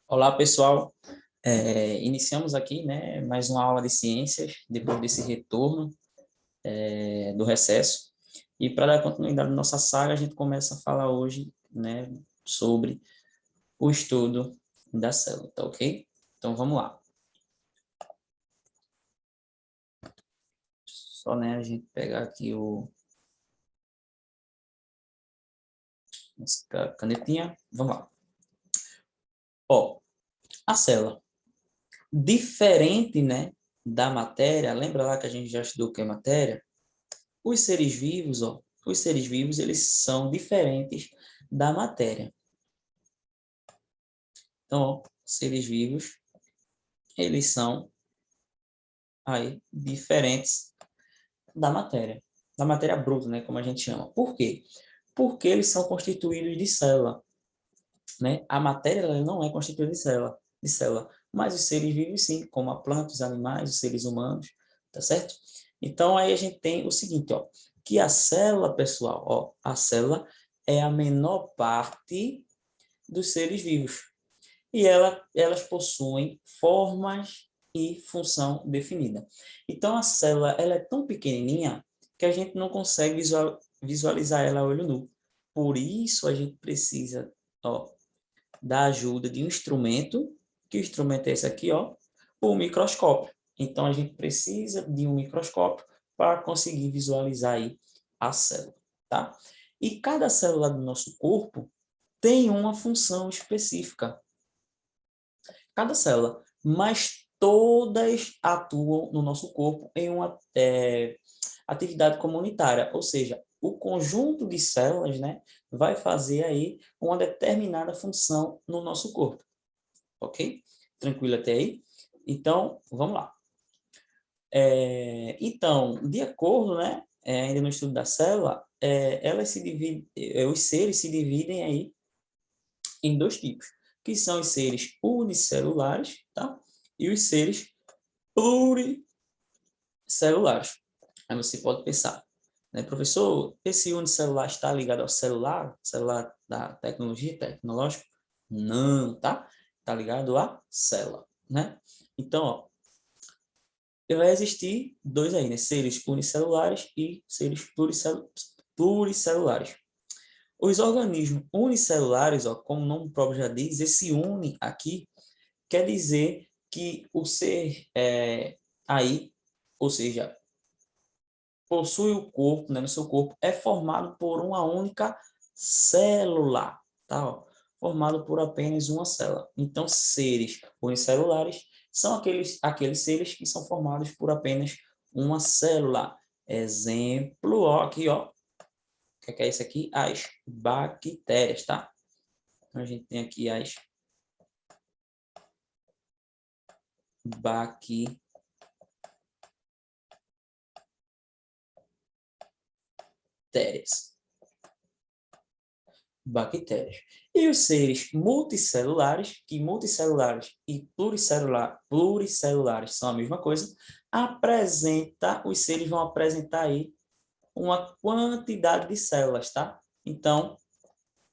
Olá, pessoal. Iniciamos aqui, né, mais uma aula de ciências, depois desse retorno, do recesso. E para dar continuidade à nossa saga, a gente começa a falar hoje, né, sobre o estudo da célula, tá ok? Então, vamos lá. Só, né, a gente pegar aqui a canetinha. Vamos lá. Ó, a célula, diferente, né, da matéria, lembra lá que a gente já estudou o que é matéria? Os seres vivos, ó, os seres vivos, eles são diferentes da matéria. Então, ó, seres vivos, eles são aí diferentes da matéria bruta, né, como a gente chama. Por quê? Porque eles são constituídos de célula, né? A matéria ela não é constituída de célula, mas os seres vivos sim, como a planta, os animais, os seres humanos, tá certo? Então aí a gente tem o seguinte, ó, que a célula, pessoal, ó, a célula é a menor parte dos seres vivos. E elas possuem formas e função definida. Então, a célula ela é tão pequenininha que a gente não consegue visualizar ela a olho nu. Por isso, a gente precisa, ó, da ajuda de um instrumento, que o instrumento é esse aqui, ó, o microscópio. Então, a gente precisa de um microscópio para conseguir visualizar aí a célula, tá? E cada célula do nosso corpo tem uma função específica, cada célula, mas todas atuam no nosso corpo em uma atividade comunitária, ou seja, o conjunto de células, né, vai fazer aí uma determinada função no nosso corpo, ok? Tranquilo até aí? Então, vamos lá. Então, de acordo, né, ainda no estudo da célula, elas se dividem, os seres se dividem aí em dois tipos, que são os seres unicelulares, tá? E os seres pluricelulares. Aí você pode pensar, né, professor, esse unicelular está ligado ao celular da tecnologia, tecnológico? Não, tá? Está ligado à célula, né? Então, ó, vai existir dois aí, né? Seres unicelulares e seres pluricelulares. Os organismos unicelulares, ó, como o nome próprio já diz, esse uni aqui quer dizer que o ser aí, ou seja, possui o corpo, né, no seu corpo, é formado por uma única célula, tá? Ó, formado por apenas uma célula. Então, seres unicelulares são aqueles seres que são formados por apenas uma célula. Exemplo, ó, aqui, ó, o que é isso aqui? As bactérias, tá? Então, a gente tem aqui as bactérias. Bactérias. E os seres multicelulares, que multicelulares e pluricelulares são a mesma coisa, os seres vão apresentar aí uma quantidade de células, tá? Então,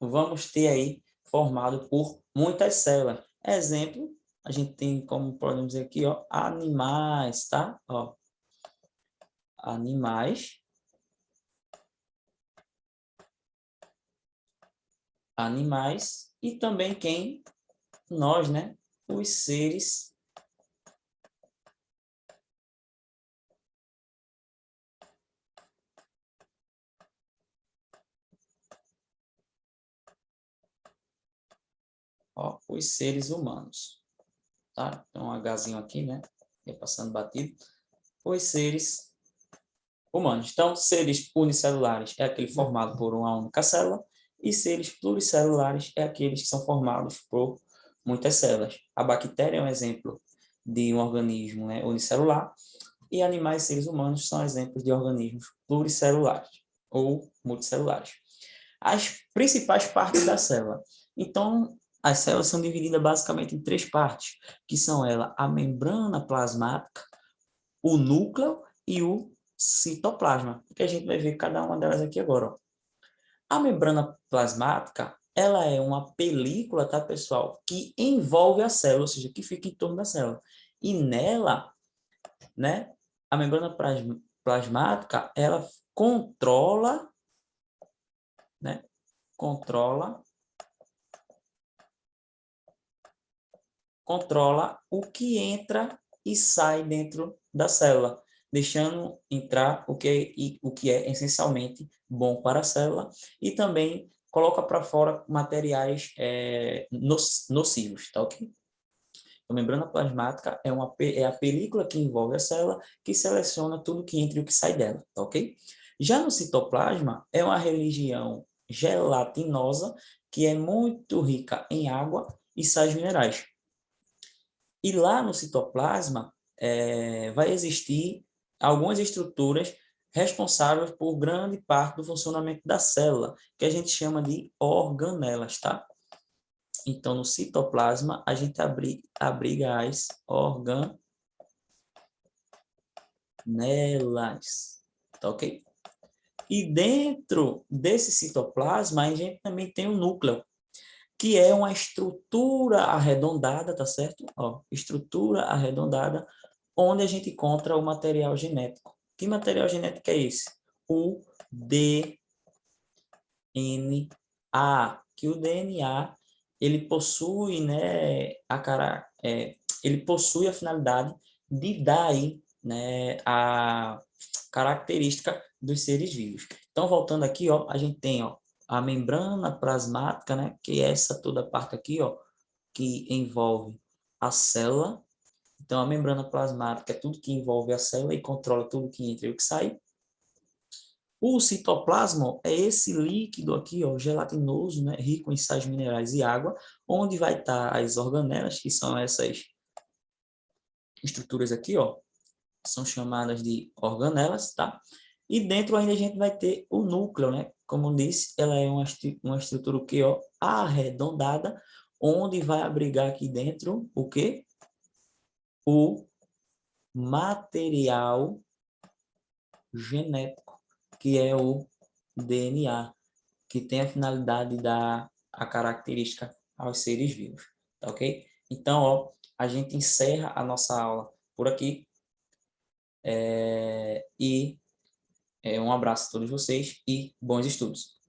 vamos ter aí formado por muitas células. Exemplo, a gente tem, como podemos dizer aqui, ó, animais, tá? Ó, animais, e também quem? Nós, né? Os seres ó, os seres humanos, tá? Então, um Hzinho aqui, né? E passando batido. Os seres humanos. Então, seres unicelulares é aquele formado por uma única célula e seres pluricelulares é aqueles que são formados por muitas células. A bactéria é um exemplo de um organismo, né, unicelular e animais e seres humanos são exemplos de organismos pluricelulares ou multicelulares. As principais partes da célula. Então, as células são divididas basicamente em três partes, que são ela, a membrana plasmática, o núcleo e o citoplasma, que a gente vai ver cada uma delas aqui agora. Ó. A membrana plasmática, ela é uma película, tá, pessoal, que envolve a célula, ou seja, que fica em torno da célula. E nela, né, a membrana plasmática, ela controla, né, controla o que entra e sai dentro da célula, deixando entrar o que é essencialmente bom para a célula e também coloca para fora materiais nocivos, tá ok? A membrana plasmática é a película que envolve a célula que seleciona tudo que entra e o que sai dela, tá ok? Já no citoplasma, é uma região gelatinosa que é muito rica em água e sais minerais. E lá no citoplasma vai existir algumas estruturas responsáveis por grande parte do funcionamento da célula, que a gente chama de organelas, tá? Então, no citoplasma, a gente abriga as organelas, tá ok? E dentro desse citoplasma, a gente também tem o núcleo, que é uma estrutura arredondada, tá certo? Ó, estrutura arredondada, onde a gente encontra o material genético. Que material genético é esse? O DNA, que o DNA ele possui, né, ele possui a finalidade de dar aí, né, a característica dos seres vivos. Então, voltando aqui, ó, a gente tem, ó, a membrana plasmática, né, que é essa toda a parte aqui, ó, que envolve a célula. Então, a membrana plasmática é tudo que envolve a célula e controla tudo que entra e o que sai. O citoplasma é esse líquido aqui, ó, gelatinoso, né, rico em sais minerais e água, onde vai estar as organelas, que são essas estruturas aqui, ó, são chamadas de organelas, tá? E dentro ainda a gente vai ter o núcleo, né? Como eu disse, ela é uma estrutura o quê, ó, arredondada, onde vai abrigar aqui dentro o quê? O material genético, que é o DNA, que tem a finalidade de dar a característica aos seres vivos, tá ok? Então, ó, a gente encerra a nossa aula por aqui e um abraço a todos vocês e bons estudos.